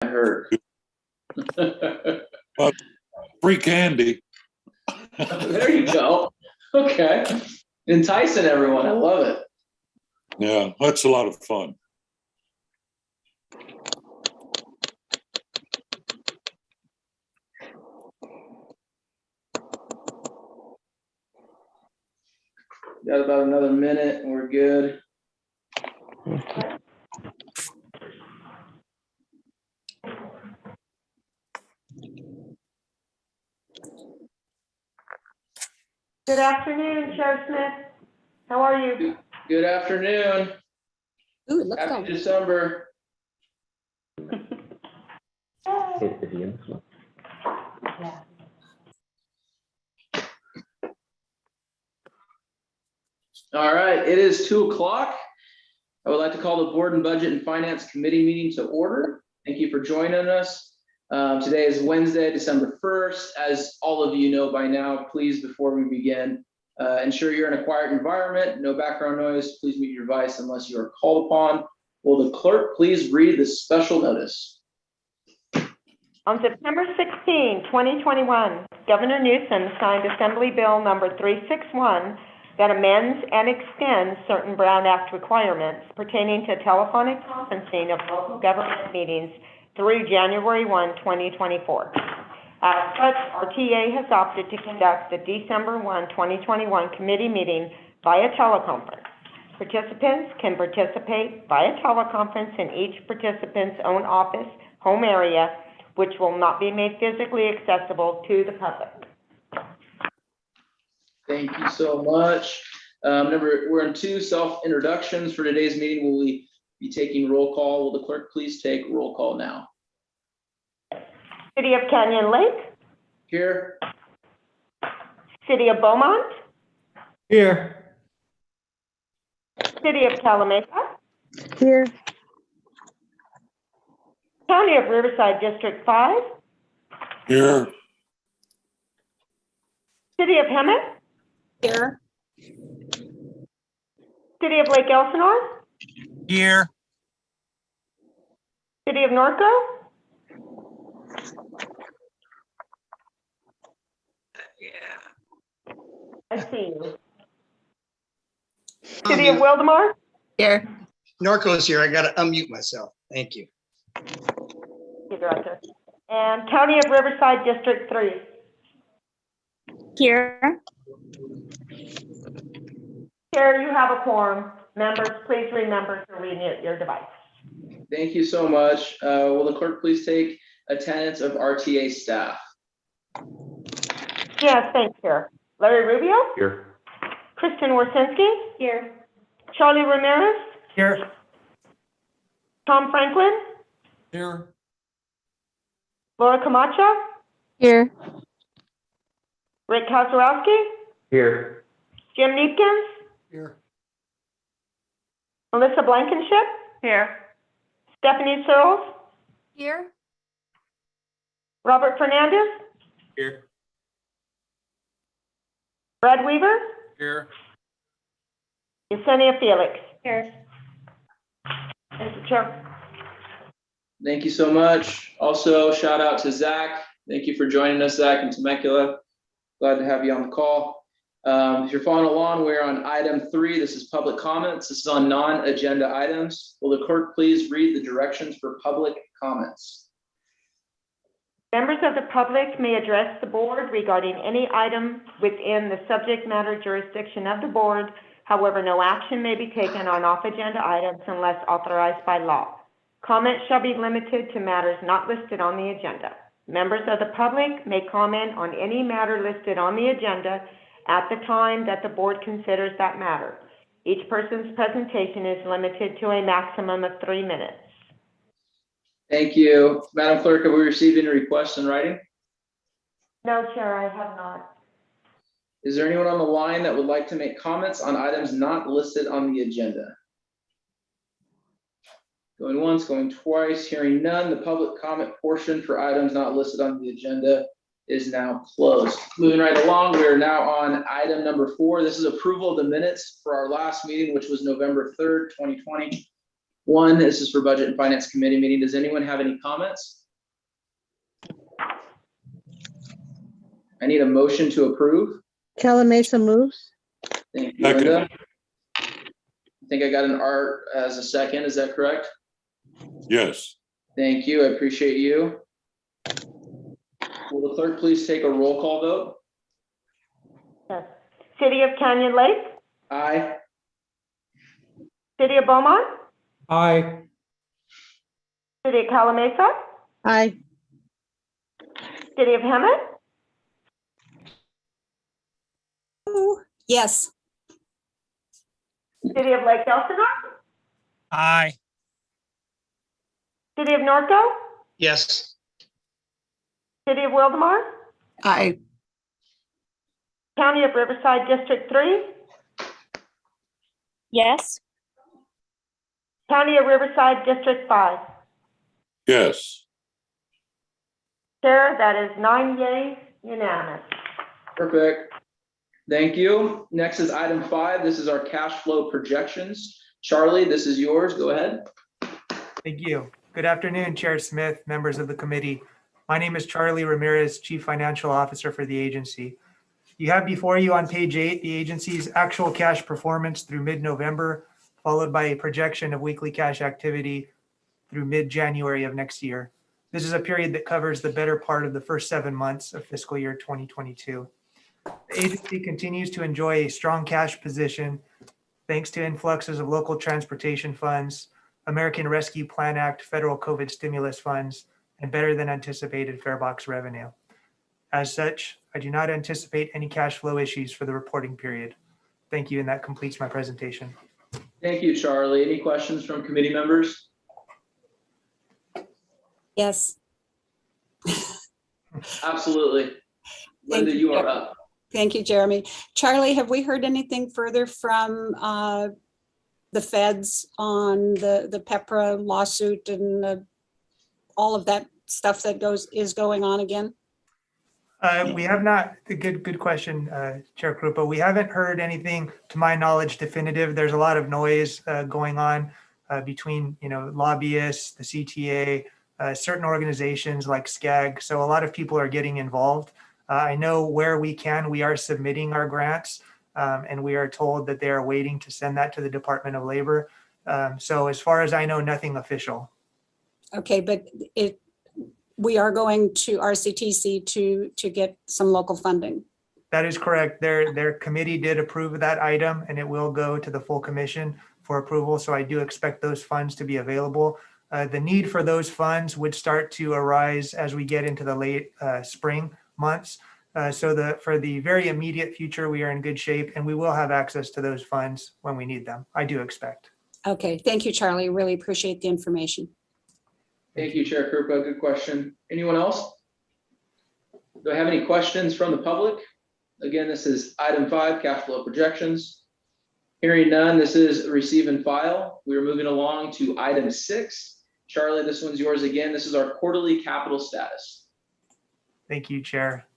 heard. Free candy. There you go. Okay. Enticing everyone. I love it. Yeah, that's a lot of fun. Got about another minute and we're good. Good afternoon, Chair Smith. How are you? Good afternoon. Ooh, let's Happy go. December. Yeah. All right, it is 2 o'clock. I would like to call the Board and Budget and Finance Committee meeting to order. Thank you for joining us. Today is Wednesday, December 1st. As all of you know by now, please, before we begin, ensure you're in a quiet environment, no background noise. Please mute your device unless you are called upon. Will the clerk please read the special notice? On September 16, 2021, Governor Newsom signed Assembly Bill number 361 that amends and extends certain Brown Act requirements pertaining to telephonic conferencing of local government meetings through January 1, 2024. As such, RTA has opted to conduct the December 1, 2021 committee meeting via teleconference. Participants can participate via teleconference in each participant's own office, home area, which will not be made physically accessible to the public. Thank you so much. We're in 2 self-introductions for today's meeting. Will we be taking roll call? Will the clerk please take roll call now? City of Canyon Lake, Here. City of Beaumont, Here. City of Calamasa, Here. County of Riverside District 5, Here. City of Hemet, Here. City of Lake Elsinore, Here. City of Norco, I see you. City of Wildemar, Here. Norco's here. I gotta unmute myself. Thank you. Director, and County of Riverside District 3. Here. Chair, you have a quorum. Members, please remember to remute your device. Thank you so much. Will the clerk please take attendance of RTA staff? Yes, thanks, Chair. Larry Rubio? Here. Kristen Warsinski? Here. Charlie Ramirez? Here. Tom Franklin? Here. Laura Camacho? Here. Rick Kazarowski? Here. Jim Neepkins? Here. Melissa Blankenship? Here. Stephanie Searles? Here. Robert Fernandez? Here. Brad Weaver? Here. Yesenia Felix? Here. Thank you, Chair. Thank you so much. Also, shout out to Zach. Thank you for joining us, Zach and Temecula. Glad to have you on the call. If you're following along, we're on item 3. This is public comments. This is on non-agenda items. Will the clerk please read the directions for public comments? Members of the public may address the board regarding any item within the subject matter jurisdiction of the board. However, no action may be taken on off-agenda items unless authorized by law. Comments shall be limited to matters not listed on the agenda. Members of the public may comment on any matter listed on the agenda at the time that the board considers that matter. Each person's presentation is limited to a maximum of 3 minutes. Thank you. Madam Clerk, have we received any requests in writing? No, Chair, I have not. Is there anyone on the line that would like to make comments on items not listed on the agenda? Going once, going twice, hearing none. The public comment portion for items not listed on the agenda is now closed. Moving right along, we are now on item number 4. This is approval of the minutes for our last meeting, which was November 3rd, 2020. 1, this is for Budget and Finance Committee meeting. Does anyone have any comments? I need a motion to approve. Mesa moves. Thank you, Second. Linda. I think I got an Art as a second. Is that correct? Yes. Thank you. I appreciate you. Will the clerk please take a roll call vote? Yes. City of Canyon Lake, Aye. City of Beaumont, Aye. City of Calamasa, Aye. City of Hemet, Yes. City of Lake Elsinore, Aye. City of Norco, Yes. City of Wildemar, Aye. County of Riverside District 3, Yes. County of Riverside District 5. Yes. Chair, that is 9 yeas, unanimous. Perfect. Thank you. Next is item 5. This is our cash flow projections. Charlie, this is yours. Go ahead. Thank you. Good afternoon, Chair Smith, members of the committee. My name is Charlie Ramirez, Chief Financial Officer for the agency. You have before you on page 8 the agency's actual cash performance through mid-November, followed by a projection of weekly cash activity through mid-January of next year. This is a period that covers the better part of the first 7 months of fiscal year 2022. The agency continues to enjoy a strong cash position thanks to influxes of local transportation funds, American Rescue Plan Act federal COVID stimulus funds, and better than anticipated fare box revenue. As such, I do not anticipate any cash flow issues for the reporting period. Thank you, and that completes my presentation. Thank you, Charlie. Any questions from committee members? Yes. Absolutely. Linda, you are up. Thank you, Jeremy. Charlie, have we heard anything further from the feds on the PEPRA lawsuit and all of that stuff that is going on again? We have not, good question, Chair Krupa. We haven't heard anything, to my knowledge, definitive. There's a lot of noise going on between, lobbyists, the CTA, certain organizations like SCAG. So a lot of people are getting involved. I know where we can, we are submitting our grants, and we are told that they are waiting to send that to the Department of Labor. So as far as I know, nothing official. Okay, but we are going to RCTC to get some local funding. That is correct. Their committee did approve of that item, and it will go to the full commission for approval. So I do expect those funds to be available. The need for those funds would start to arise as we get into the late spring months. So for the very immediate future, we are in good shape, and we will have access to those funds when we need them. I do expect. Okay, thank you, Charlie. Really appreciate the information. Thank you, Chair Krupa. Good question. Anyone else? Do I have any questions from the public? Again, this is item 5, cash flow projections. Hearing none, this is receive and file. We are moving along to item 6. Charlie, this one's yours again. This is our quarterly capital status. Thank you, Chair.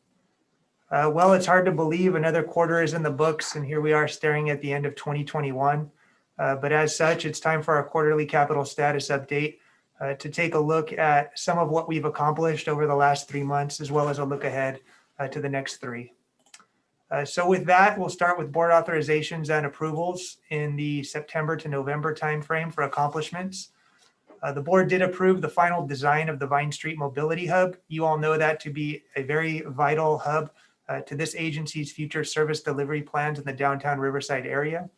Well, it's hard to believe another quarter is in the books, and here we are staring at the end of 2021. But as such, it's time for our quarterly capital status update to take a look at some of what we've accomplished over the last 3 months, as well as a look ahead to the next 3. So with that, we'll start with board authorizations and approvals in the September to November timeframe for accomplishments. The board did approve the final design of the Vine Street Mobility Hub. You all know that to be a very vital hub to this agency's future service delivery plans in the downtown Riverside area.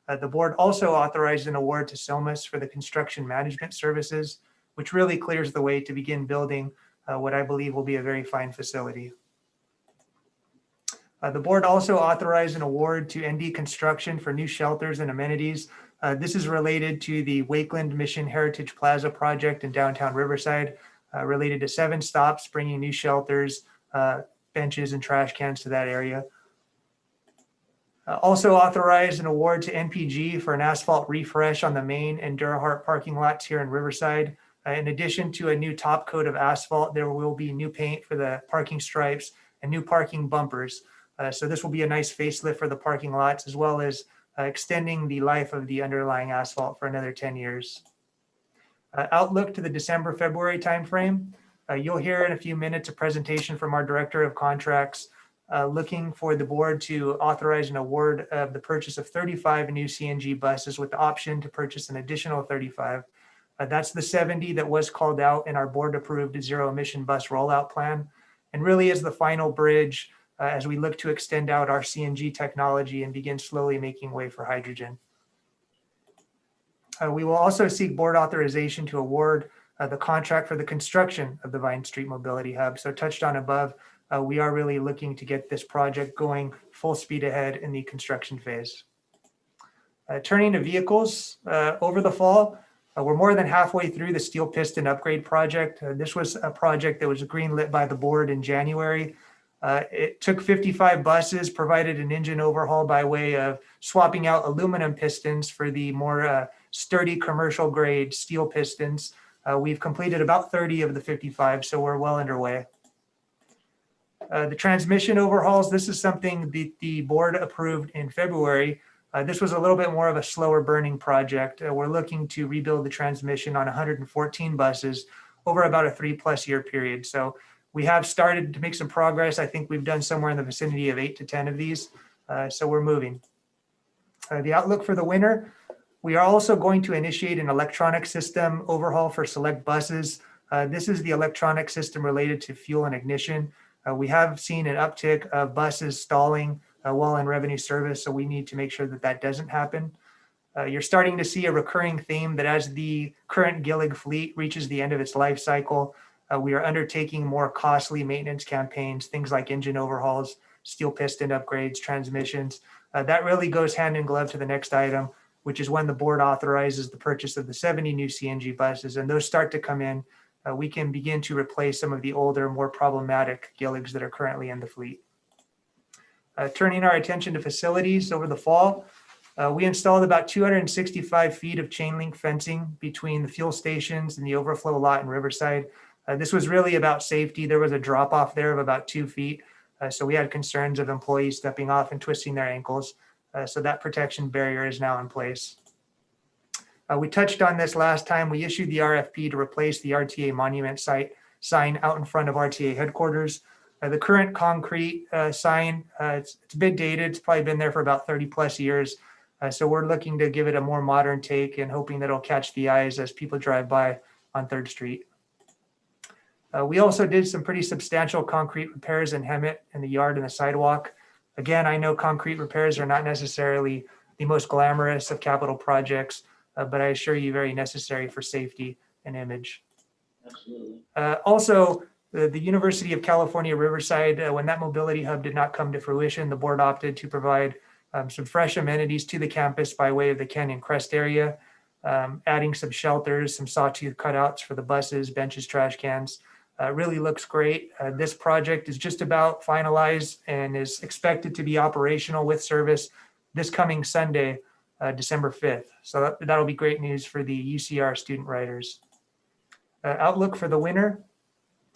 The board also authorized an award to SOMAS for the construction management services, which really clears the way to begin building what I believe will be a very fine facility. The board also authorized an award to ND Construction for new shelters and amenities. This is related to the Wakeland Mission Heritage Plaza project in downtown Riverside, related to 7 stops, bringing new shelters, benches, and trash cans to that area. Also authorized an award to NPG for an asphalt refresh on the main and Durhart parking lots here in Riverside. In addition to a new top coat of asphalt, there will be new paint for the parking stripes and new parking bumpers. So this will be a nice facelift for the parking lots, as well as extending the life of the underlying asphalt for another 10 years. Outlook to the December, February timeframe. You'll hear in a few minutes a presentation from our Director of Contracts looking for the board to authorize an award of the purchase of 35 new CNG buses with the option to purchase an additional 35. That's the 70 that was called out in our board-approved zero-emission bus rollout plan, and really is the final bridge as we look to extend out our CNG technology and begin slowly making way for hydrogen. We will also seek board authorization to award the contract for the construction of the Vine Street Mobility Hub. So touched on above, we are really looking to get this project going full speed ahead in the construction phase. Turning to vehicles, over the fall, we're more than halfway through the steel piston upgrade project. This was a project that was greenlit by the board in January. It took 55 buses, provided an engine overhaul by way of swapping out aluminum pistons for the more sturdy commercial grade steel pistons. We've completed about 30 of the 55, so we're well underway. The transmission overhauls, this is something the board approved in February. This was a little bit more of a slower burning project. We're looking to rebuild the transmission on 114 buses over about a 3+ year period. So we have started to make some progress. I think we've done somewhere in the vicinity of 8 to 10 of these. So we're moving. The outlook for the winter, we are also going to initiate an electronic system overhaul for select buses. This is the electronic system related to fuel and ignition. We have seen an uptick of buses stalling while in revenue service, so we need to make sure that that doesn't happen. You're starting to see a recurring theme that as the current Gillig fleet reaches the end of its life cycle, we are undertaking more costly maintenance campaigns, things like engine overhauls, steel piston upgrades, transmissions. That really goes hand in glove to the next item, which is when the board authorizes the purchase of the 70 new CNG buses, and those start to come in. We can begin to replace some of the older, more problematic Gilligs that are currently in the fleet. Turning our attention to facilities over the fall, we installed about 265 feet of chain link fencing between the fuel stations and the overflow lot in Riverside. This was really about safety. There was a drop off there of about 2 feet. So we had concerns of employees stepping off and twisting their ankles. So that protection barrier is now in place. We touched on this last time. We issued the RFP to replace the RTA monument site sign out in front of RTA headquarters. The current concrete sign, it's a bit dated. It's probably been there for about 30+ years. So we're looking to give it a more modern take and hoping that it'll catch the eyes as people drive by on 3rd Street. We also did some pretty substantial concrete repairs in Hemet in the yard and the sidewalk. Again, I know concrete repairs are not necessarily the most glamorous of capital projects, but I assure you very necessary for safety and image. Absolutely. Also, the University of California, Riverside, when that mobility hub did not come to fruition, the board opted to provide some fresh amenities to the campus by way of the Canyon Crest area, adding some shelters, some sawtooth cutouts for the buses, benches, trash cans. Really looks great. This project is just about finalized and is expected to be operational with service this coming Sunday, December 5th. So that'll be great news for the UCR student riders. Outlook for the winter.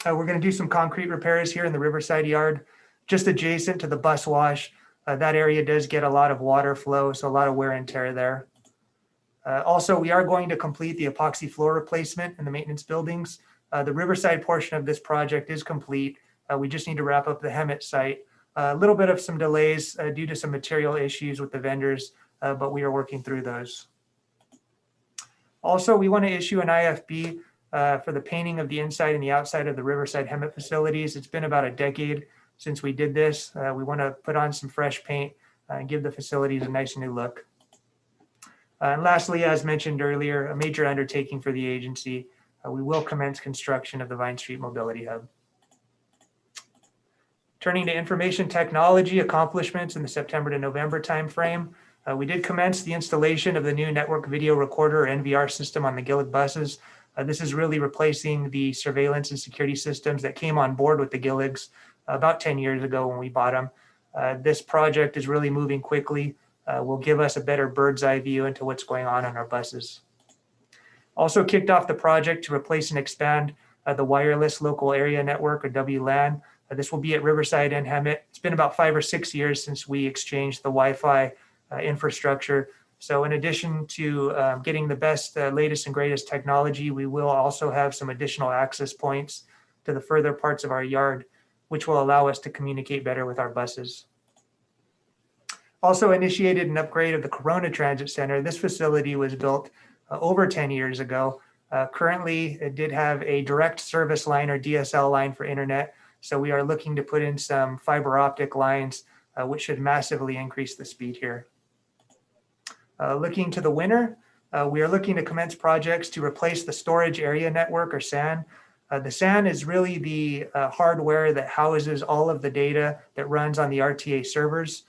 We're going to do some concrete repairs here in the Riverside yard, just adjacent to the bus wash. That area does get a lot of water flow, so a lot of wear and tear there. Also, we are going to complete the epoxy floor replacement in the maintenance buildings. The Riverside portion of this project is complete. We just need to wrap up the Hemet site. A little bit of some delays due to some material issues with the vendors, but we are working through those. Also, we want to issue an IFB for the painting of the inside and the outside of the Riverside Hemet facilities. It's been about a decade since we did this. We want to put on some fresh paint and give the facilities a nice new look. And lastly, as mentioned earlier, a major undertaking for the agency. We will commence construction of the Vine Street Mobility Hub. Turning to information technology accomplishments in the September to November timeframe, we did commence the installation of the new network video recorder NVR system on the Gillig buses. This is really replacing the surveillance and security systems that came on board with the Gilligs about 10 years ago when we bought them. This project is really moving quickly. Will give us a better bird's eye view into what's going on our buses. Also kicked off the project to replace and expand the wireless local area network, or WLAN. This will be at Riverside and Hemet. It's been about 5 or 6 years since we exchanged the Wi-Fi infrastructure. So in addition to getting the best, latest and greatest technology, we will also have some additional access points to the further parts of our yard, which will allow us to communicate better with our buses. Also initiated an upgrade of the Corona Transit Center. This facility was built over 10 years ago. Currently, it did have a direct service line or DSL line for internet. So we are looking to put in some fiber optic lines, which should massively increase the speed here. Looking to the winter, we are looking to commence projects to replace the storage area network, or SAN. The SAN is really the hardware that houses all of the data that runs on the RTA servers.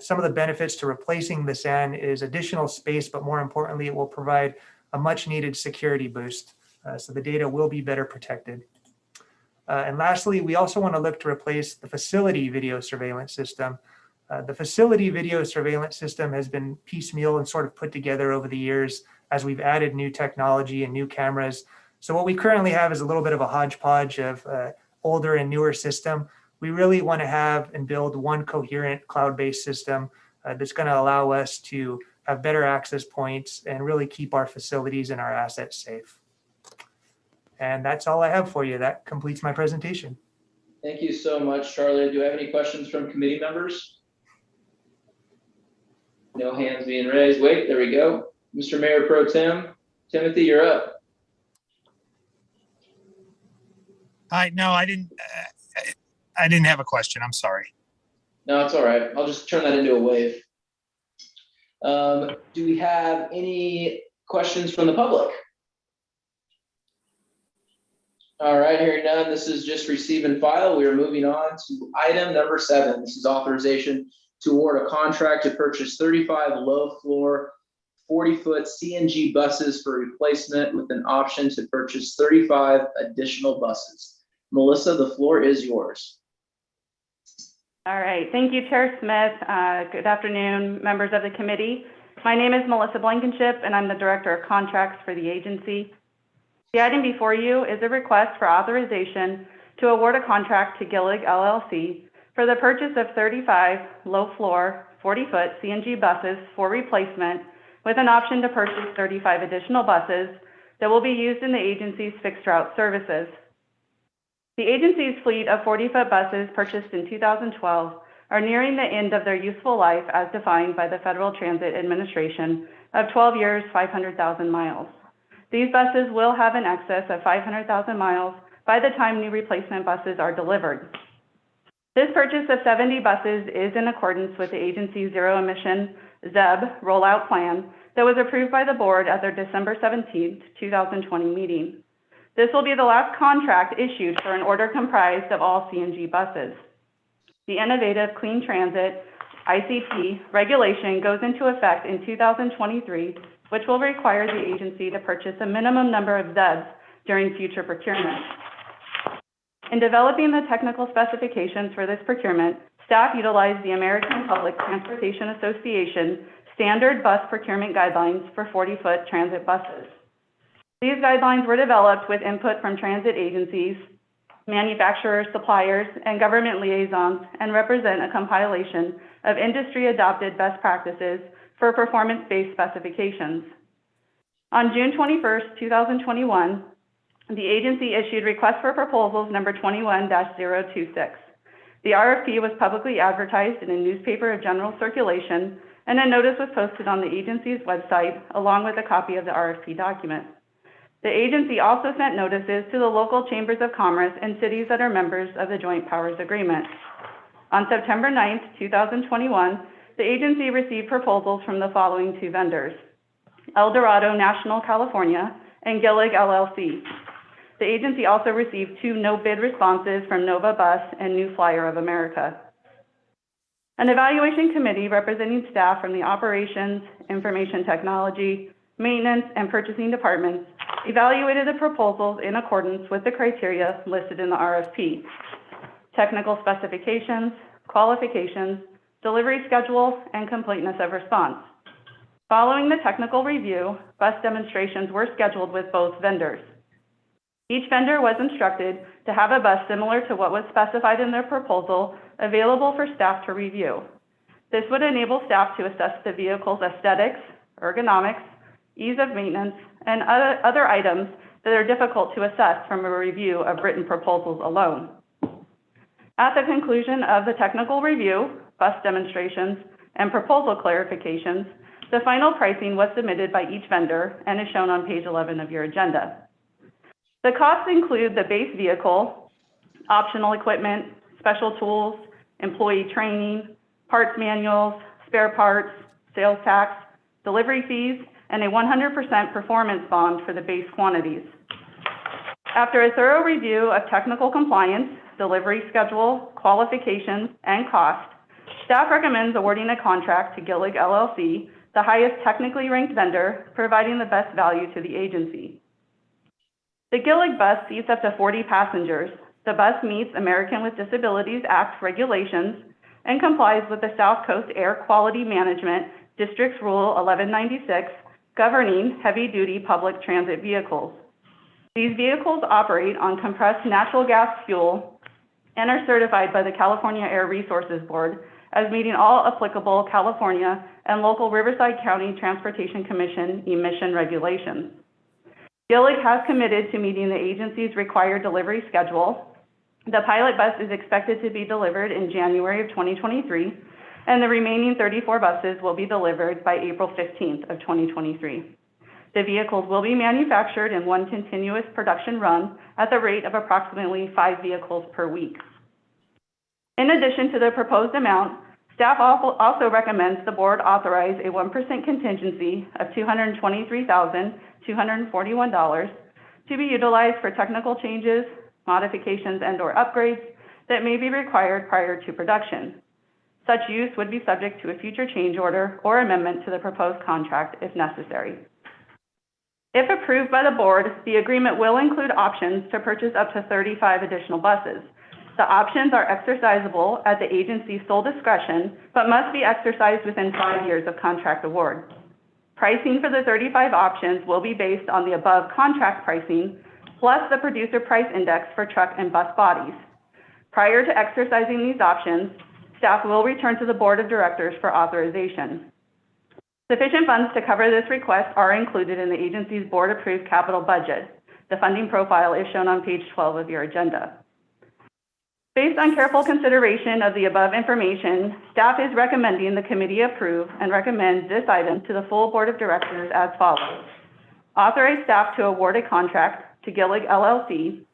Some of the benefits to replacing the SAN is additional space, but more importantly, it will provide a much needed security boost. So the data will be better protected. And lastly, we also want to look to replace the facility video surveillance system. The facility video surveillance system has been piecemeal and sort of put together over the years as we've added new technology and new cameras. So what we currently have is a little bit of a hodgepodge of older and newer system. We really want to have and build one coherent cloud-based system that's going to allow us to have better access points and really keep our facilities and our assets safe. And that's all I have for you. That completes my presentation. Thank you so much, Charlie. Do I have any questions from committee members? No hands being raised. Wait, there we go. Mr. Mayor Pro Tem, Timothy, you're up. No, I didn't have a question. I'm sorry. No, it's all right. I'll just turn that into a wave. Do we have any questions from the public? All right, hearing none, this is just receive and file. We are moving on to item number 7. This is authorization to award a contract to purchase 35 low-floor 40-foot CNG buses for replacement with an option to purchase 35 additional buses. Melissa, the floor is yours. All right, thank you, Chair Smith. Good afternoon, members of the committee. My name is Melissa Blankenship, and I'm the Director of Contracts for the agency. The item before you is a request for authorization to award a contract to Gillig LLC for the purchase of 35 low-floor 40-foot CNG buses for replacement with an option to purchase 35 additional buses that will be used in the agency's fixed route services. The agency's fleet of 40-foot buses purchased in 2012 are nearing the end of their useful life as defined by the Federal Transit Administration of 12 years, 500,000 miles. These buses will have an excess of 500,000 miles by the time new replacement buses are delivered. This purchase of 70 buses is in accordance with the agency's zero-emission ZEB rollout plan that was approved by the board at their December 17, 2020 meeting. This will be the last contract issued for an order comprised of all CNG buses. The Innovative Clean Transit ICT regulation goes into effect in 2023, which will require the agency to purchase a minimum number of ZEBs during future procurement. In developing the technical specifications for this procurement, staff utilized the American Public Transportation Association standard bus procurement guidelines for 40-foot transit buses. These guidelines were developed with input from transit agencies, manufacturers, suppliers, and government liaisons, and represent a compilation of industry-adopted best practices for performance-based specifications. On June 21st, 2021, the agency issued Request for Proposals number 21-026. The RFP was publicly advertised in a newspaper of general circulation, and a notice was posted on the agency's website along with a copy of the RFP document. The agency also sent notices to the local chambers of commerce and cities that are members of the Joint Powers Agreement. On September 9th, 2021, the agency received proposals from the following 2 vendors: El Dorado National California and Gillig LLC. The agency also received 2 no-bid responses from Nova Bus and New Flyer of America. An evaluation committee representing staff from the Operations, Information Technology, Maintenance, and Purchasing departments evaluated the proposals in accordance with the criteria listed in the RFP: technical specifications, qualifications, delivery schedule, and completeness of response. Following the technical review, bus demonstrations were scheduled with both vendors. Each vendor was instructed to have a bus similar to what was specified in their proposal available for staff to review. This would enable staff to assess the vehicle's aesthetics, ergonomics, ease of maintenance, and other items that are difficult to assess from a review of written proposals alone. At the conclusion of the technical review, bus demonstrations, and proposal clarifications, the final pricing was submitted by each vendor and is shown on page 11 of your agenda. The costs include the base vehicle, optional equipment, special tools, employee training, parts manuals, spare parts, sales tax, delivery fees, and a 100% performance bond for the base quantities. After a thorough review of technical compliance, delivery schedule, qualifications, and cost, staff recommends awarding a contract to Gillig LLC, the highest technically ranked vendor, providing the best value to the agency. The Gillig bus seats up to 40 passengers. The bus meets American with Disabilities Act regulations and complies with the South Coast Air Quality Management District's Rule 1196, governing heavy-duty public transit vehicles. These vehicles operate on compressed natural gas fuel and are certified by the California Air Resources Board as meeting all applicable California and local Riverside County Transportation Commission emission regulations. Gillig has committed to meeting the agency's required delivery schedule. The pilot bus is expected to be delivered in January of 2023, and the remaining 34 buses will be delivered by April 15th of 2023. The vehicles will be manufactured in one continuous production run at the rate of approximately 5 vehicles per week. In addition to the proposed amount, staff also recommends the board authorize a 1% contingency of $223,241 to be utilized for technical changes, modifications, and/or upgrades that may be required prior to production. Such use would be subject to a future change order or amendment to the proposed contract if necessary. If approved by the board, the agreement will include options to purchase up to 35 additional buses. The options are exercisable at the agency's sole discretion, but must be exercised within 5 years of contract award. Pricing for the 35 options will be based on the above contract pricing, plus the producer price index for truck and bus bodies. Prior to exercising these options, staff will return to the board of directors for authorization. Sufficient funds to cover this request are included in the agency's board-approved capital budget. The funding profile is shown on page 12 of your agenda. Based on careful consideration of the above information, staff is recommending the committee approve and recommends this item to the full board of directors as follows. Authorize staff to award a contract to Gillig LLC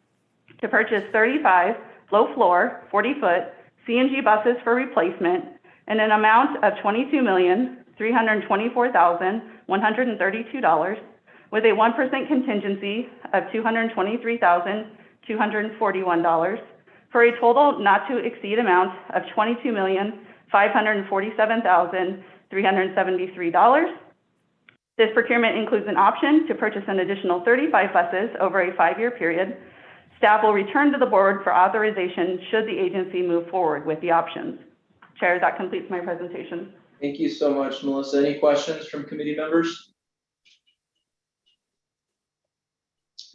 to purchase 35 low-floor, 40-foot CNG buses for replacement in an amount of $22,324,132 with a 1% contingency of $223,241 for a total not to exceed amount of $22,547,373. This procurement includes an option to purchase an additional 35 buses over a 5-year period. Staff will return to the board for authorization should the agency move forward with the options. Chair, that completes my presentation. Thank you so much, Melissa. Any questions from committee members?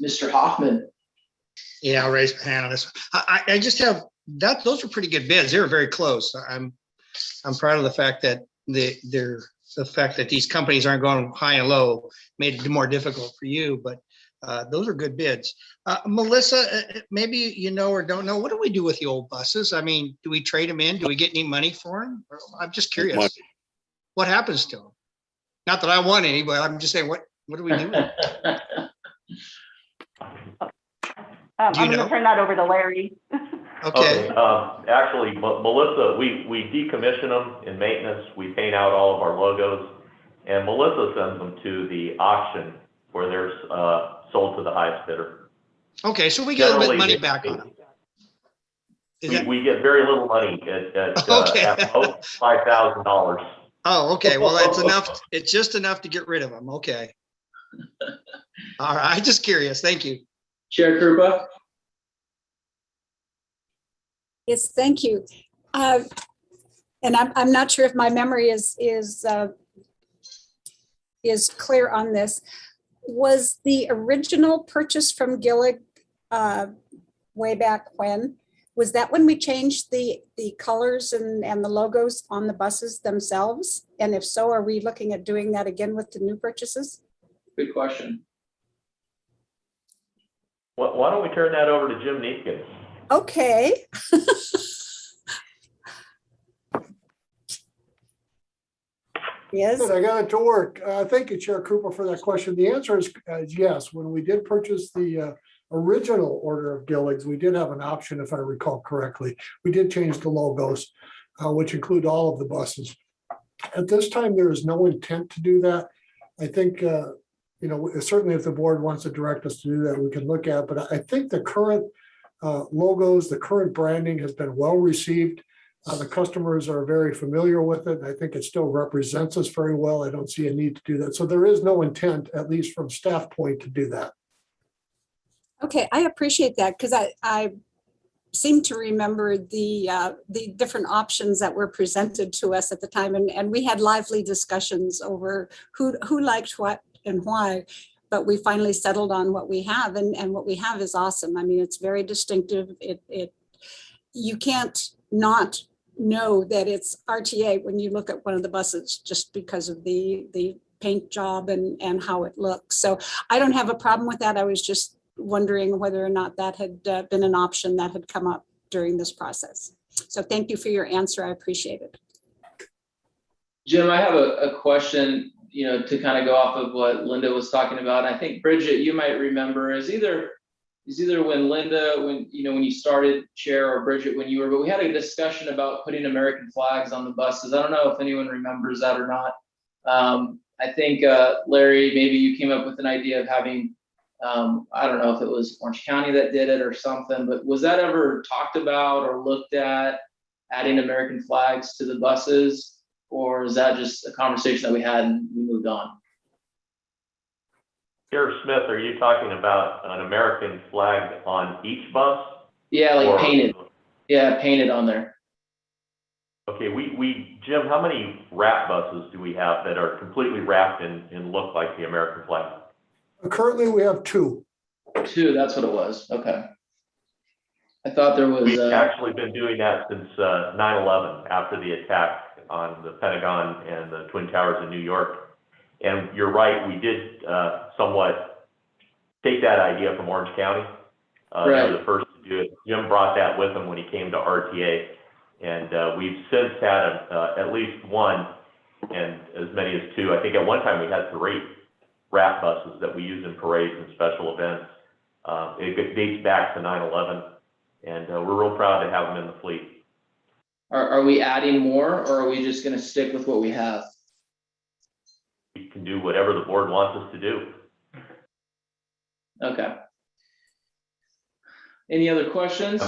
Mr. Hoffman. Yeah, I'll raise my hand on this. I just have that. Those are pretty good bids. They were very close. I'm proud of the fact that the fact that these companies aren't going high and low made it more difficult for you, but those are good bids. Melissa, maybe you know or don't know, what do we do with the old buses? I mean, do we trade them in? Do we get any money for them? I'm just curious. What happens to them? Not that I want any, but I'm just saying, what do we do with them? I'm going to turn that over to Larry. Okay. Actually, Melissa, we decommission them in maintenance. We paint out all of our logos, and Melissa sends them to the auction where they're sold to the highest bidder. Okay, so we get a little bit of money back on them. We get very little money at most $5,000. Oh, okay. Well, it's enough. It's just enough to get rid of them. Okay. All right. I'm just curious. Thank you. Chair Krupa. Yes, thank you. And I'm not sure if my memory is clear on this. Was the original purchase from Gillig way back when, Was that when we changed the colors and the logos on the buses themselves? And if so, are we looking at doing that again with the new purchases? Good question. Why don't we turn that over to Jim Neefkins? Okay. Yes. Good, I got it to work. Thank you, Chair Cooper, for that question. The answer is yes. When we did purchase the original order of Gilligs, we did have an option, if I recall correctly. We did change the logos, which include all of the buses. At this time, there is no intent to do that. I think, certainly if the board wants to direct us to do that, we can look at, but I think the current logos, the current branding has been well received. The customers are very familiar with it. I think it still represents us very well. I don't see a need to do that. So there is no intent, at least from staff point, to do that. Okay, I appreciate that because I seem to remember the different options that were presented to us at the time, and we had lively discussions over who liked what and why. But we finally settled on what we have, and what we have is awesome. I mean, it's very distinctive. You can't not know that it's RTA when you look at one of the buses, just because of the paint job and how it looks. So I don't have a problem with that. I was just wondering whether or not that had been an option that had come up during this process. So thank you for your answer. I appreciate it. Jim, I have a question, to kind of go off of what Linda was talking about. I think, Bridget, you might remember is either when Linda, when you started, Chair, or Bridget, when you were, but we had a discussion about putting American flags on the buses. I don't know if anyone remembers that or not. I think, Larry, maybe you came up with an idea of having, I don't know if it was Orange County that did it or something, but was that ever talked about or looked at, adding American flags to the buses? Or is that just a conversation that we had and we moved on? Sheriff Smith, are you talking about an American flag on each bus? Yeah, like painted. Yeah, painted on there. Okay, Jim, how many wrap buses do we have that are completely wrapped and look like the American flag? Currently, we have two. Two, that's what it was. Okay. I thought there was. We've actually been doing that since 9/11, after the attack on the Pentagon and the Twin Towers in New York. And you're right, we did somewhat take that idea from Orange County. They were the first to do it. Jim brought that with him when he came to RTA. And we've since had at least one and as many as two. I think at one time we had 3 wrap buses that we use in parades and special events. It dates back to 9/11, and we're real proud to have them in the fleet. Are we adding more, or are we just going to stick with what we have? We can do whatever the board wants us to do. Okay. Any other questions?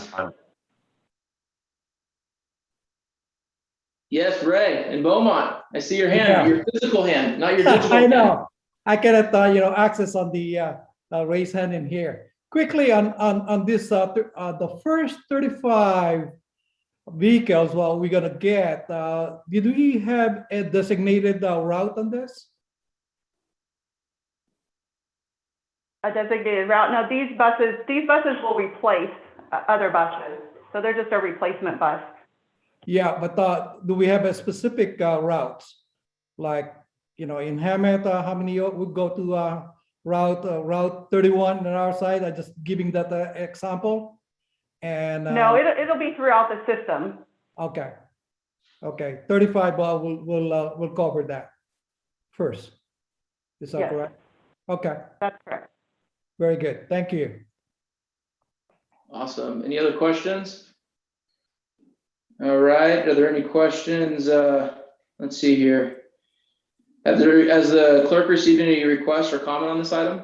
Yes, Ray in Beaumont. I see your hand, your physical hand, not your digital I hand. know. I cannot, access on the raise hand in here. Quickly on this, the first 35 vehicles, we're gonna get. Did we have a designated route on this? A designated route? No, these buses will replace other buses. So they're just a replacement bus. Yeah, but do we have a specific routes? Like, in Hammett, how many would go to route 31 on our side? I'm just giving that example. And no, it'll be throughout the system. Okay. 35 will cover that first. Is that correct? Okay. That's correct. Very good. Thank you. Awesome. Any other questions? All right. Are there any questions? Let's see here. Has the clerk received any requests or comment on this item?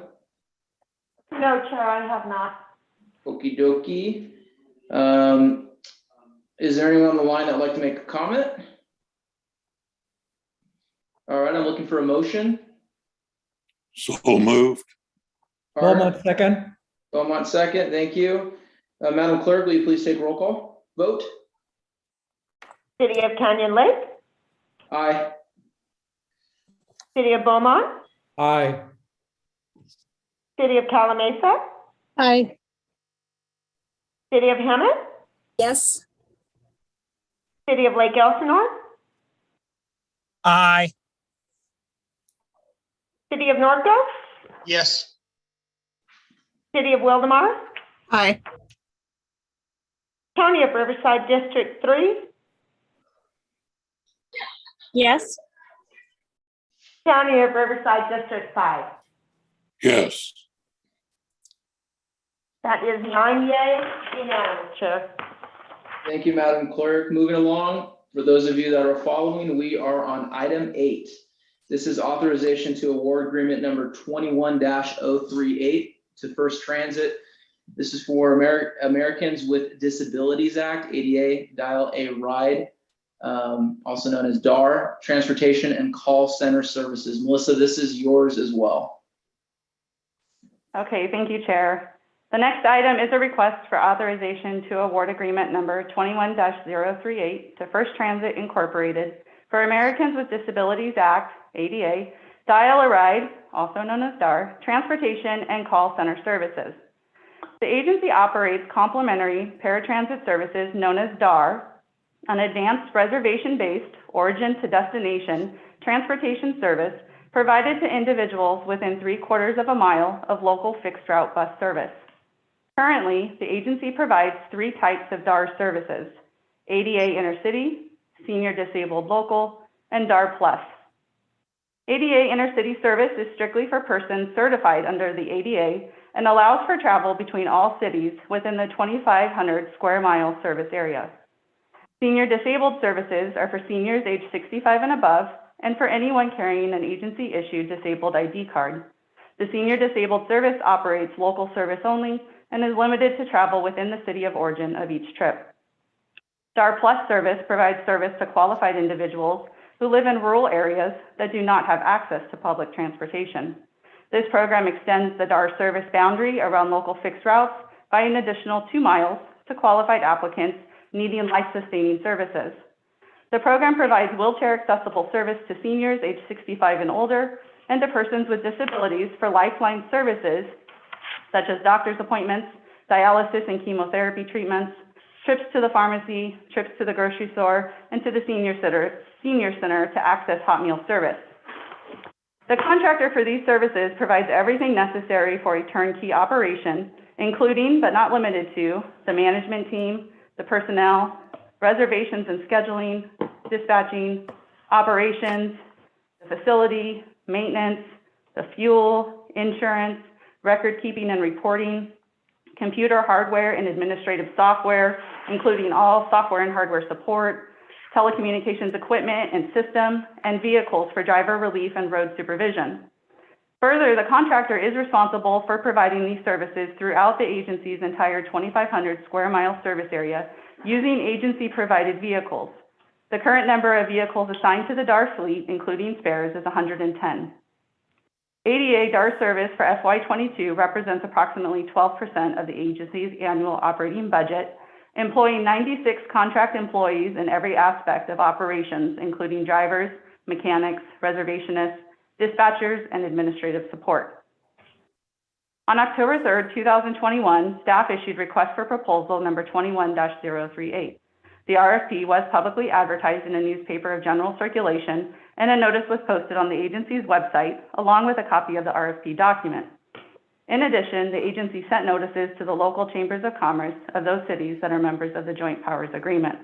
No, Chair, I have not. Okie dokie. Is there anyone on the line that'd like to make a comment? All right, I'm looking for a motion. So moved. Beaumont second. Beaumont second, thank you. Madam Clerk, will you please take roll call vote? City of Canyon Lake, Aye. City of Beaumont, Aye. City of Calamasa, Aye. City of Hammett, Yes. City of Lake Elsinore, Aye. City of Northville, Yes. City of Wildemar, Aye. County of Riverside District 3, Yes. County of Riverside District 5. Yes. That is 9 yeas, unanimous, Chair. Thank you, Madam Clerk. Moving along, for those of you that are following, we are on item 8. This is authorization to award agreement number 21-038 to First Transit. This is for Americans with Disabilities Act, ADA, Dial a Ride, also known as DAR, Transportation and Call Center Services. Melissa, this is yours as well. Okay, thank you, Chair. The next item is a request for authorization to award agreement number 21-038 to First Transit Incorporated for Americans with Disabilities Act, ADA, Dial a Ride, also known as DAR, Transportation and Call Center Services. The agency operates complimentary paratransit services known as DAR, an advanced reservation-based origin to destination transportation service provided to individuals within 3/4 of a mile of local fixed route bus service. Currently, the agency provides 3 types of DAR services: ADA Intercity, Senior Disabled Local, and DAR Plus. ADA Intercity service is strictly for persons certified under the ADA and allows for travel between all cities within the 2,500 square mile service area. Senior Disabled services are for seniors age 65 and above and for anyone carrying an agency-issued disabled ID card. The Senior Disabled service operates local service only and is limited to travel within the city of origin of each trip. DAR Plus service provides service to qualified individuals who live in rural areas that do not have access to public transportation. This program extends the DAR service boundary around local fixed routes by an additional 2 miles to qualified applicants needing life-sustaining services. The program provides wheelchair-accessible service to seniors age 65 and older and to persons with disabilities for lifeline services such as doctor's appointments, dialysis and chemotherapy treatments, trips to the pharmacy, trips to the grocery store, and to the senior center to access hot meal service. The contractor for these services provides everything necessary for a turnkey operation, including but not limited to the management team, the personnel, reservations and scheduling, dispatching, operations, the facility, maintenance, the fuel, insurance, record keeping and reporting, computer hardware and administrative software, including all software and hardware support, telecommunications equipment and system, and vehicles for driver relief and road supervision. Further, the contractor is responsible for providing these services throughout the agency's entire 2,500 square mile service area using agency-provided vehicles. The current number of vehicles assigned to the DAR fleet, including spares, is 110. ADA DAR service for FY22 represents approximately 12% of the agency's annual operating budget, employing 96 contract employees in every aspect of operations, including drivers, mechanics, reservationists, dispatchers, and administrative support. On October 3rd, 2021, staff issued request for proposal number 21-038. The RFP was publicly advertised in a newspaper of general circulation, and a notice was posted on the agency's website, along with a copy of the RFP document. In addition, the agency sent notices to the local chambers of commerce of those cities that are members of the Joint Powers Agreement.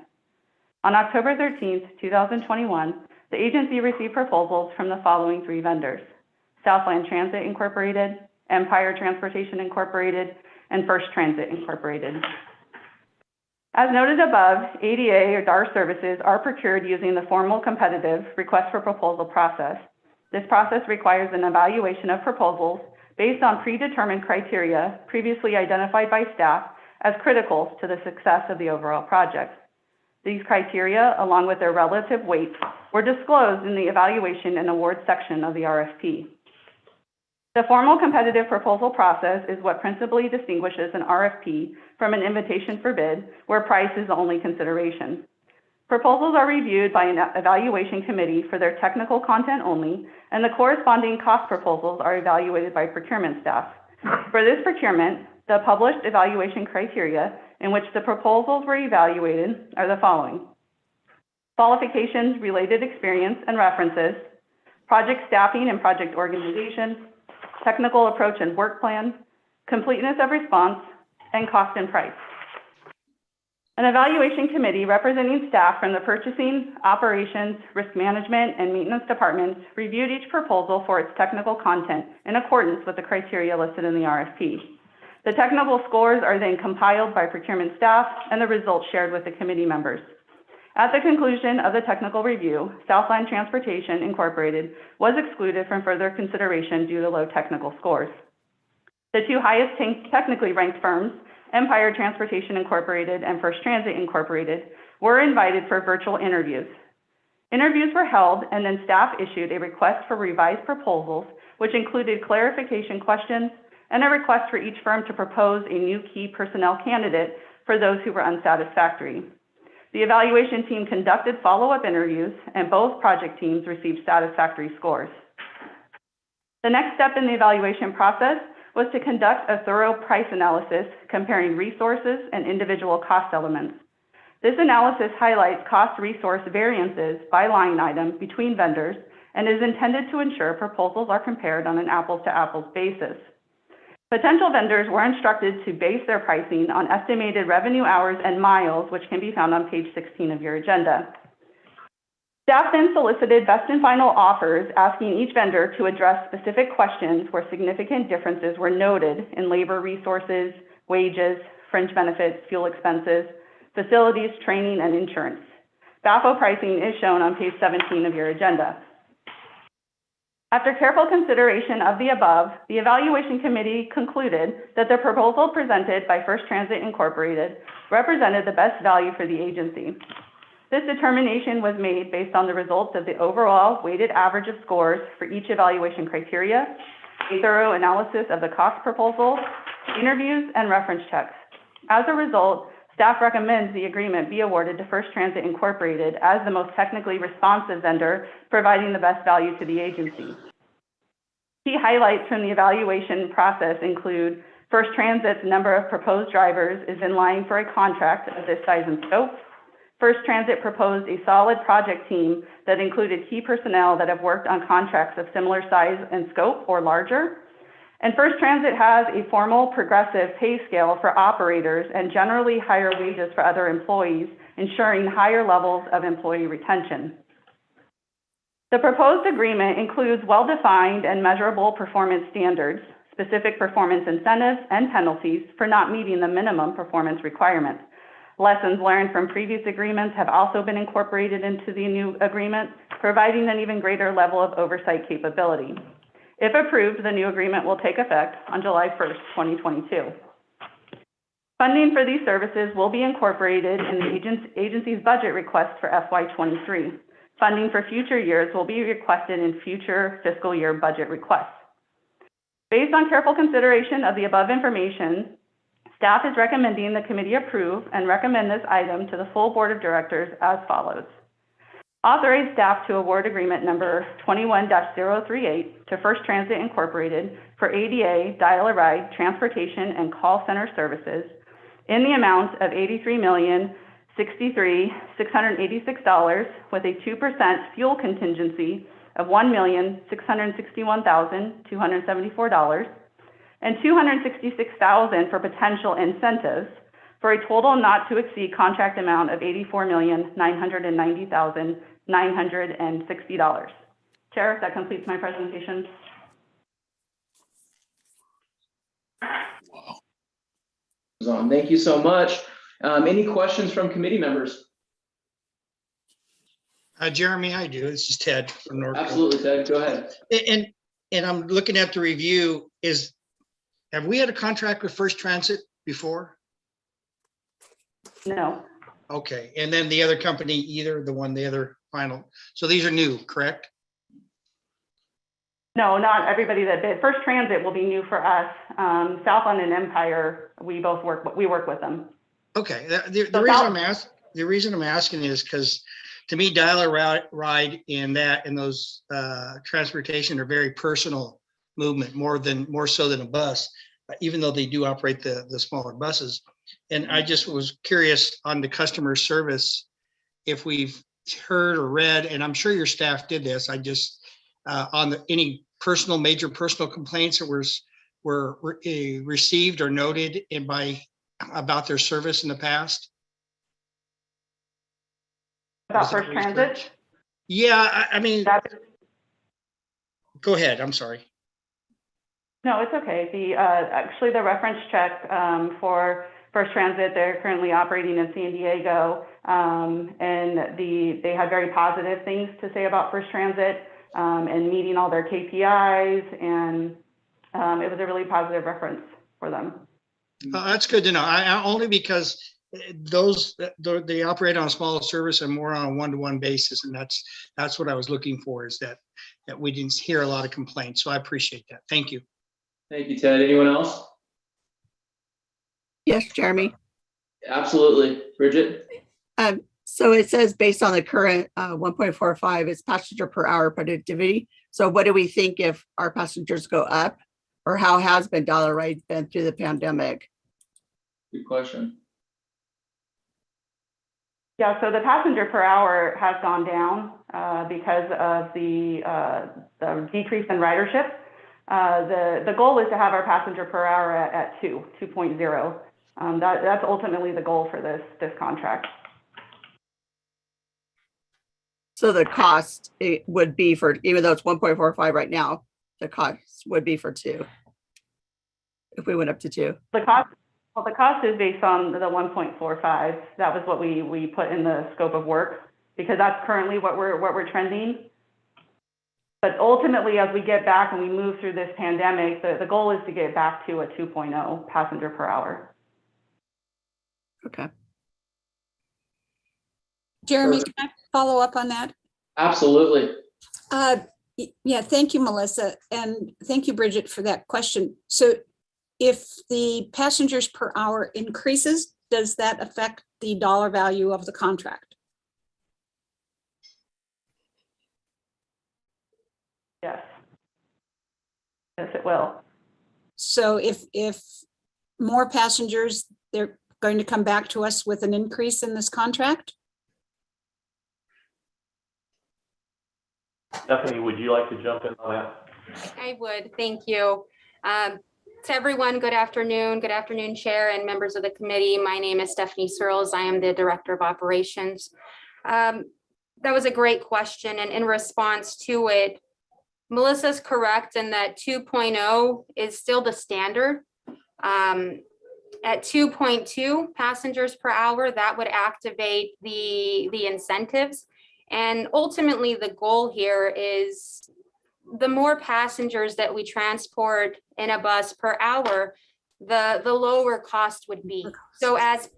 On October 13th, 2021, the agency received proposals from the following 3 vendors: Southland Transit Incorporated, Empire Transportation Incorporated, and First Transit Incorporated. As noted above, ADA or DAR services are procured using the formal competitive request for proposal process. This process requires an evaluation of proposals based on predetermined criteria previously identified by staff as critical to the success of the overall project. These criteria, along with their relative weights, were disclosed in the evaluation and award section of the RFP. The formal competitive proposal process is what principally distinguishes an RFP from an invitation for bid, where price is the only consideration. Proposals are reviewed by an evaluation committee for their technical content only, and the corresponding cost proposals are evaluated by procurement staff. For this procurement, the published evaluation criteria in which the proposals were evaluated are the following: qualifications, related experience, and references, project staffing and project organization, technical approach and work plan, completeness of response, and cost and price. An evaluation committee representing staff from the purchasing, operations, risk management, and maintenance departments reviewed each proposal for its technical content in accordance with the criteria listed in the RFP. The technical scores are then compiled by procurement staff and the results shared with the committee members. At the conclusion of the technical review, Southline Transportation Incorporated was excluded from further consideration due to low technical scores. The two highest technically ranked firms, Empire Transportation Incorporated and First Transit Incorporated, were invited for virtual interviews. Interviews were held, and then staff issued a request for revised proposals, which included clarification questions and a request for each firm to propose a new key personnel candidate for those who were unsatisfactory. The evaluation team conducted follow-up interviews, and both project teams received satisfactory scores. The next step in the evaluation process was to conduct a thorough price analysis comparing resources and individual cost elements. This analysis highlights cost-resource variances by line item between vendors and is intended to ensure proposals are compared on an apples-to-apples basis. Potential vendors were instructed to base their pricing on estimated revenue hours and miles, which can be found on page 16 of your agenda. Staff then solicited best and final offers, asking each vendor to address specific questions where significant differences were noted in labor resources, wages, fringe benefits, fuel expenses, facilities, training, and insurance. BAFO pricing is shown on page 17 of your agenda. After careful consideration of the above, the evaluation committee concluded that the proposal presented by First Transit Incorporated represented the best value for the agency. This determination was made based on the results of the overall weighted average of scores for each evaluation criteria, a thorough analysis of the cost proposal, interviews, and reference checks. As a result, staff recommends the agreement be awarded to First Transit Incorporated as the most technically responsive vendor, providing the best value to the agency. Key highlights from the evaluation process include First Transit's number of proposed drivers is in line for a contract of this size and scope. First Transit proposed a solid project team that included key personnel that have worked on contracts of similar size and scope or larger. And First Transit has a formal progressive pay scale for operators and generally higher wages for other employees, ensuring higher levels of employee retention. The proposed agreement includes well-defined and measurable performance standards, specific performance incentives, and penalties for not meeting the minimum performance requirements. Lessons learned from previous agreements have also been incorporated into the new agreement, providing an even greater level of oversight capability. If approved, the new agreement will take effect on July 1st, 2022. Funding for these services will be incorporated in the agency's budget request for FY23. Funding for future years will be requested in future fiscal year budget requests. Based on careful consideration of the above information, staff is recommending the committee approve and recommend this item to the full board of directors as follows. Authorize staff to award agreement number 21-038 to First Transit Incorporated for ADA dial-a-ride transportation and call center services in the amount of $83,063,686 with a 2% fuel contingency of $1,661,274 and $266,000 for potential incentives for a total not to exceed contract amount of $84,990,960. Chair, that completes my presentation. Thank you so much. Any questions from committee members? Jeremy, I do. This is Ted from North. Absolutely, Ted. Go ahead. And I'm looking at the review. Have we had a contract with First Transit before? No. Okay, and then the other company, the other final. So these are new, correct? No, not everybody that bid. First Transit will be new for us. Southland and Empire, we work with them. Okay, the reason I'm asking is because to me, dial-a-ride and those transportation are very personal movement, more so than a bus, even though they do operate the smaller buses. And I just was curious on the customer service, if we've heard or read, and I'm sure your staff did this, I just, on any major personal complaints that were received or noted about their service in the past? About First Transit? Yeah, I mean, go ahead, I'm sorry. No, it's okay. Actually, the reference check for First Transit, they're currently operating in San Diego, and they had very positive things to say about First Transit and meeting all their KPIs, and it was a really positive reference for them. That's good to know. Only because they operate on a smaller service and more on a one-to-one basis, and that's what I was looking for, is that we didn't hear a lot of complaints. So I appreciate that. Thank you. Thank you, Ted. Anyone else? Yes, Jeremy. Absolutely. Bridget? So it says based on the current 1.45 is passenger per hour productivity. So what do we think if our passengers go up, or how has been dollar rate been through the pandemic? Good question. Yeah, so the passenger per hour has gone down because of the decrease in ridership. The goal is to have our passenger per hour at 2.0. That's ultimately the goal for this contract. So the cost it would be for, even though it's 1.45 right now, the cost would be for 2. If we went up to 2. The cost is based on the 1.45. That was what we put in the scope of work, because that's currently what we're trending. But ultimately, as we get back and we move through this pandemic, the goal is to get back to a 2.0 passenger per hour. Okay. Jeremy, can I follow up on that? Absolutely. Yeah, thank you, Melissa. And thank you, Bridget, for that question. So if the passengers per hour increases, does that affect the dollar value of the contract? Yes. Yes, it will. So if more passengers, they're going to come back to us with an increase in this contract? Stephanie, would you like to jump in on that? I would, thank you. To everyone, good afternoon. Good afternoon, Chair and members of the committee. My name is Stephanie Searles. I am the Director of Operations. That was a great question, and in response to it, Melissa's correct in that 2.0 is still the standard. At 2.2 passengers per hour, that would activate the incentives. And ultimately, the goal here is the more passengers that we transport in a bus per hour, the lower cost would be. So as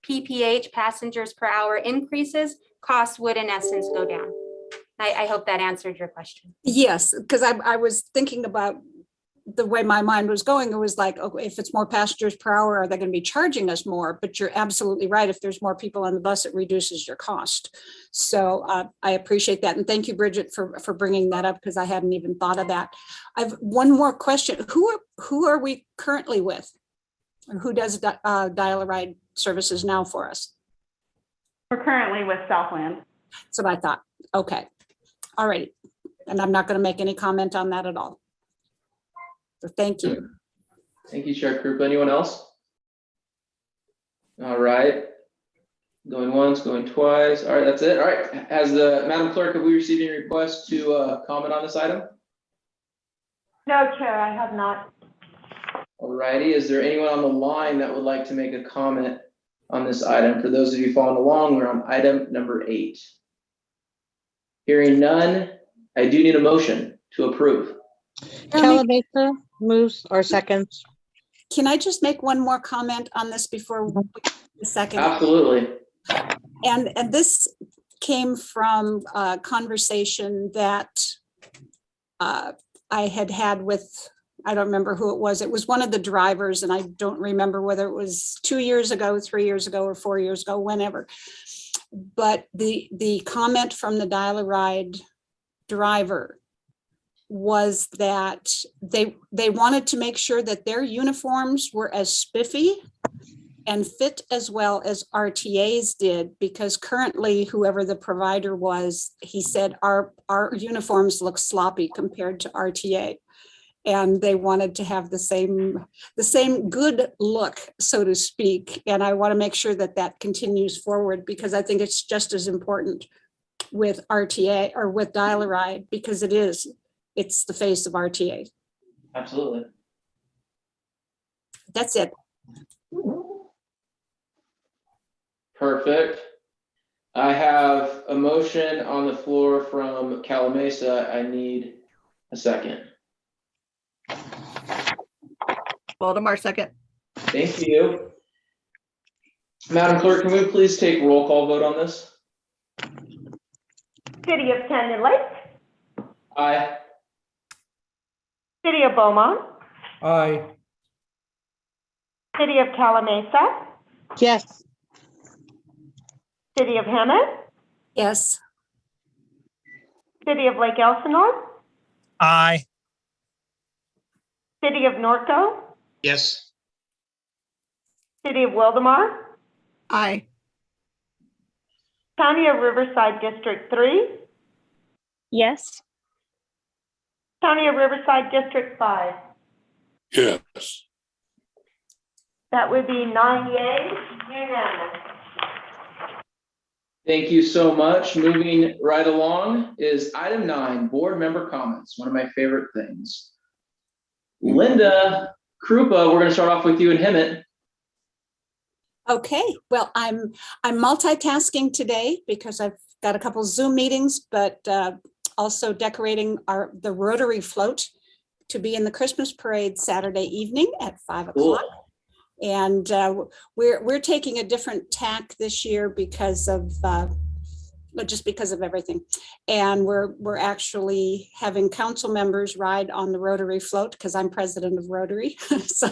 PPH, passengers per hour, increases, costs would in essence go down. I hope that answered your question. Yes, because I was thinking about the way my mind was going. It was like, okay, if it's more passengers per hour, are they going to be charging us more? But you're absolutely right. If there's more people on the bus, it reduces your cost. So I appreciate that. And thank you, Bridget, for bringing that up, because I hadn't even thought of that. I've one more question. Who are we currently with? Or who does dial-a-ride services now for us? We're currently with Southland. That's what I thought. Okay. All right. And I'm not going to make any comment on that at all. So thank you. Thank you, Chair Krupa. Anyone else? All right. Going once, going twice. All right, that's it. All right. Madam Clerk, have we received any requests to comment on this item? No, Chair, I have not. All righty. Is there anyone on the line that would like to make a comment on this item? For those of you following along, we're on item number 8. Hearing none, I do need a motion to approve. Calavasa moves or seconds. Can I just make one more comment on this before we the second? Absolutely. And this came from a conversation that I had with, I don't remember who it was. It was one of the drivers, and I don't remember whether it was 2 years ago, 3 years ago, or 4 years ago, whenever. But the comment from the dial-a-ride driver was that they wanted to make sure that their uniforms were as spiffy and fit as well as RTA's did, because currently whoever the provider was, he said our uniforms look sloppy compared to RTA. And they wanted to have the same good look, so to speak. And I want to make sure that that continues forward, because I think it's just as important with RTA or with Dial-A-Ride, because it's the face of RTA. Absolutely. That's it. Perfect. I have a motion on the floor from Calamasa. I need a second. Voldemar, second. Thank you. Madam Clerk, can we please take roll call vote on this? City of Canyon Lake, Aye. City of Beaumont, Aye. City of Calamasa, Yes. City of Hemet, Yes. City of Lake Elsinore, Aye. City of Norco, Yes. City of Wildemar, Aye. County of Riverside District 3, Yes. County of Riverside District 5. yes, That would be 9 yeas, unanimous. Thank you so much. Moving right along is item 9, board member comments, one of my favorite things. Linda Krupa, we're going to start off with you in Hemet. Okay, well, I'm multitasking today because I've got a couple Zoom meetings, but also decorating the Rotary float to be in the Christmas parade Saturday evening at 5 o'clock. And we're taking a different tack this year because of just because of everything. And we're actually having council members ride on the Rotary float because I'm president of Rotary. So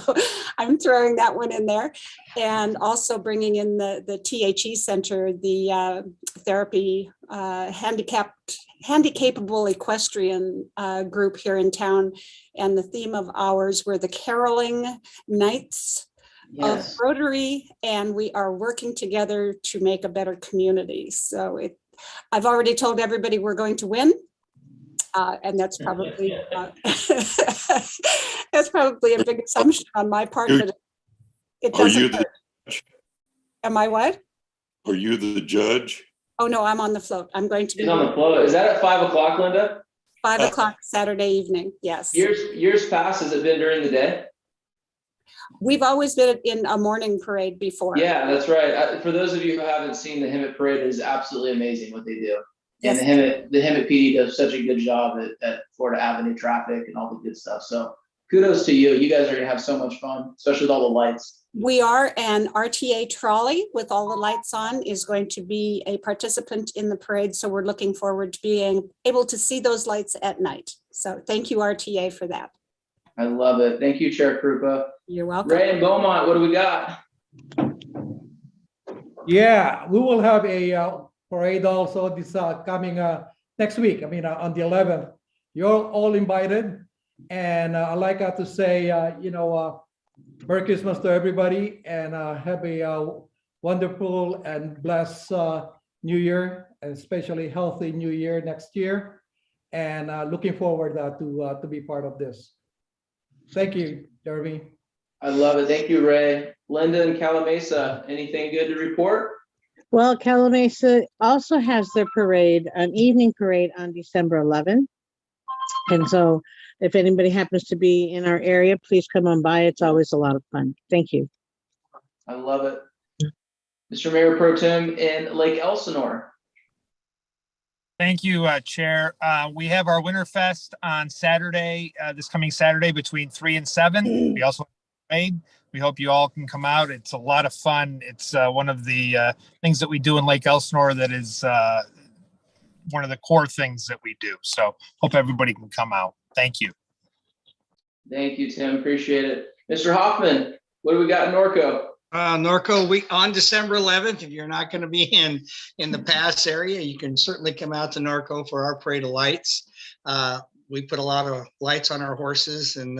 I'm throwing that one in there. And also bringing in the THE Center, the therapy handicapable equestrian group here in town. And the theme of ours were the caroling nights of Rotary, and we are working together to make a better community. So I've already told everybody we're going to win, and that's probably that's probably a big assumption on my part, but it doesn't hurt. Am I what? are you the judge? Oh no, I'm on the float. I'm going to be She's on the float. Is that at 5 o'clock, Linda? 5 o'clock Saturday evening. Yes. Years past, has it been during the day? We've always been in a morning parade before. Yeah, that's right. For those of you who haven't seen the Hemet parade, it is absolutely amazing what they do. Yes. And the Hemet PD does such a good job at Florida Avenue traffic and all the good stuff. So kudos to you. You guys are gonna have so much fun, especially with all the lights. We are, an RTA trolley with all the lights on is going to be a participant in the parade. So we're looking forward to being able to see those lights at night. So thank you, RTA, for that. I love it. Thank you, Chair Krupa. You're welcome. Ray and Beaumont, what do we got? Yeah, we will have a parade also this coming next week. I mean, on the 11th. You're all invited. And I'd like to say, Merry Christmas to everybody, and have a wonderful and blessed New Year, and especially healthy New Year next year. And looking forward to be part of this. Thank you, Jeremy. I love it. Thank you, Ray. Linda and Calamasa, anything good to report? Well, Calamasa also has their parade, an evening parade on December 11th. And so if anybody happens to be in our area, please come on by. It's always a lot of fun. Thank you. I love it. Mr. Mayor Pro Tem in Lake Elsinore. Thank you, Chair. We have our Winterfest on Saturday, this coming Saturday between 3 and 7. We also have a parade. We hope you all can come out. It's a lot of fun. It's one of the things that we do in Lake Elsinore that is one of the core things that we do. So hope everybody can come out. Thank you. Thank you, Tim. Appreciate it. Mr. Hoffman, what do we got in Norco? Norco, on December 11th, if you're not going to be in the pass area, you can certainly come out to Norco for our parade of lights. We put a lot of lights on our horses and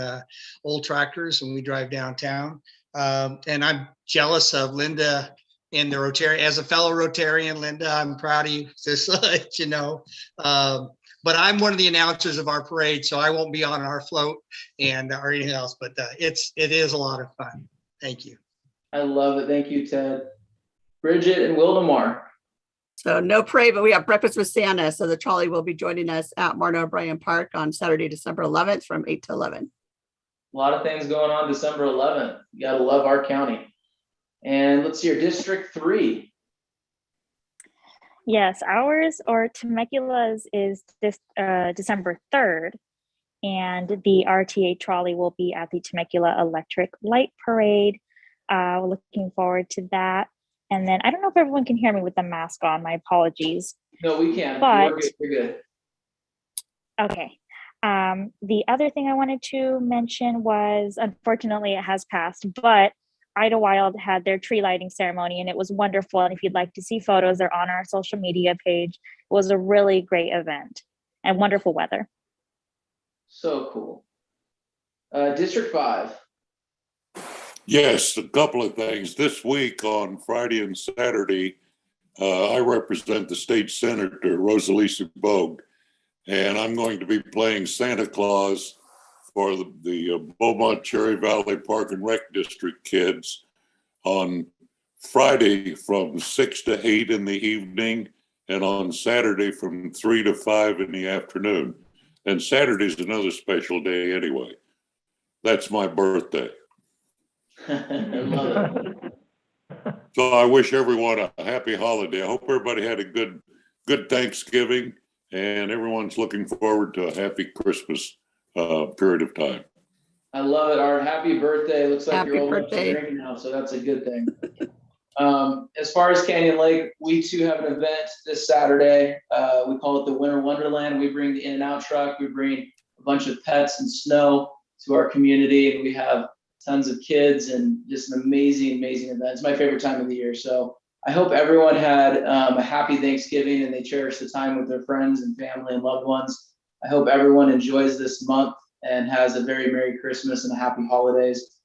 old tractors when we drive downtown. And I'm jealous of Linda in the Rotarian. As a fellow Rotarian, Linda, I'm proud of you, just to let you know. But I'm one of the announcers of our parade, so I won't be on our float and or anything else. But it is a lot of fun. Thank you. I love it. Thank you, Ted. Bridget and Wildemar. So no parade, but we have breakfast with Santa. So the trolley will be joining us at Martin O'Brien Park on Saturday, December 11th from 8 to 11. A lot of things going on December 11th. You gotta love our county. And let's see here, District 3. Yes, ours or Temecula's is this December 3rd, and the RTA trolley will be at the Temecula Electric Light Parade. We're looking forward to that. And then I don't know if everyone can hear me with the mask on. My apologies. No, we can. But You're good. You're good. okay. The other thing I wanted to mention was, unfortunately, it has passed, but Idlewild had their tree lighting ceremony and it was wonderful. And if you'd like to see photos, they're on our social media page. It was a really great event and wonderful weather. So cool. District 5. Yes, a couple of things. This week on Friday and Saturday, I represent the state senator, Rosalisa Bogue, and I'm going to be playing Santa Claus for the Beaumont Cherry Valley Park and Rec District kids on Friday from 6 to 8 in the evening and on Saturday from 3 to 5 in the afternoon. And Saturday's another special day anyway. That's my birthday. I love it. So I wish everyone a happy holiday. I hope everybody had a good Thanksgiving and everyone's looking forward to a happy Christmas period of time. I love it. Our happy birthday. Looks like Happy you're old enough to birthday. drink now, so that's a good thing. As far as Canyon Lake, we too have an event this Saturday. We call it the Winter Wonderland. We bring the In-N-Out truck. We bring a bunch of pets and snow to our community, and we have tons of kids and just an amazing event. It's my favorite time of the year. So I hope everyone had a happy Thanksgiving and they cherish the time with their friends and family and loved ones. I hope everyone enjoys this month and has a very Merry Christmas and a happy holidays.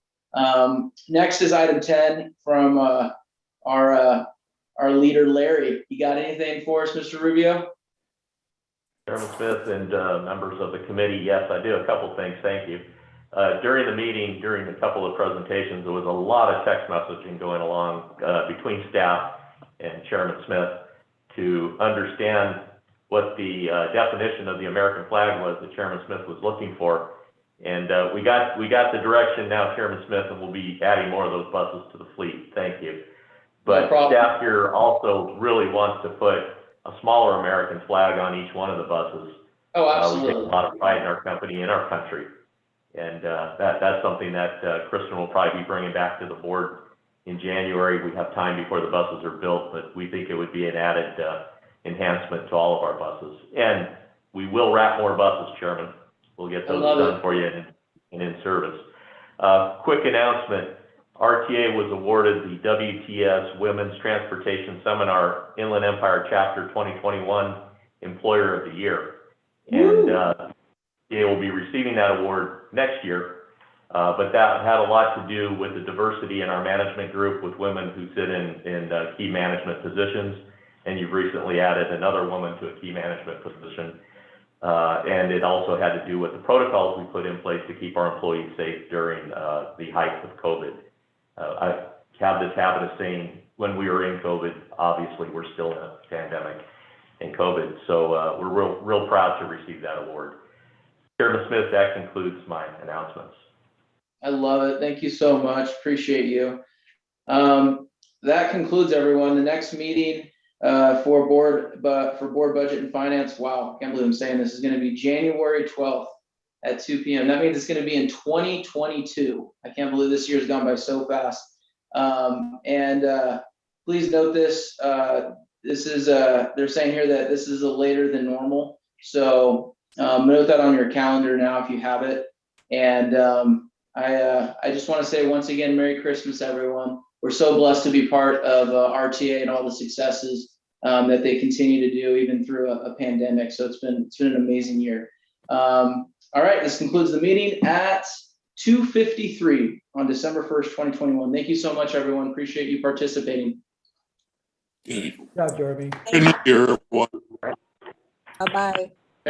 Next is item 10 from our leader, Larry. You got anything for us, Mr. Rubio? Chairman Smith and members of the committee, yes, I do. A couple things. Thank you. During the meeting, during a couple of presentations, there was a lot of text messaging going along between staff and Chairman Smith to understand what the definition of the American flag was that Chairman Smith was looking for. And we got the direction now, Chairman Smith, and we'll be adding more of those buses to the fleet. Thank you. But staff here also really wants to put a smaller American flag on each one of the buses. Oh, absolutely. We take a lot of pride in our company and our country. And that's something that Kristen will probably be bringing back to the board in January. We have time before the buses are built, but we think it would be an added enhancement to all of our buses. And we will wrap more buses, Chairman. We'll get those done for you and in service. Quick announcement. RTA was awarded the WTS Women's Transportation Seminar Inland Empire Chapter 2021 Employer of the Year. And they will be receiving that award next year, but that had a lot to do with the diversity in our management group with women who sit in key management positions, and you've recently added another woman to a key management position. And it also had to do with the protocols we put in place to keep our employees safe during the height of COVID. I have this habit of saying when we were in COVID, obviously we're still in a pandemic and COVID, so we're real proud to receive that award. Chairman Smith, that concludes my announcements. I love it. Thank you so much. Appreciate you. That concludes, everyone. The next meeting for board budget and finance. Wow, can't believe I'm saying this, is going to be January 12th at 2 p.m. That means it's going to be in 2022. I can't believe this year's gone by so fast. Please note this. This is they're saying here that this is a later than normal. So note that on your calendar now if you have it. And I just want to say once again, Merry Christmas, everyone. We're so blessed to be part of RTA and all the successes that they continue to do even through a pandemic. So it's been an amazing year. All right, this concludes the meeting at 2:53 on December 1st, 2021. Thank you so much, everyone. Appreciate you participating. Good Yeah, Jeremy. night, everyone. Bye-bye.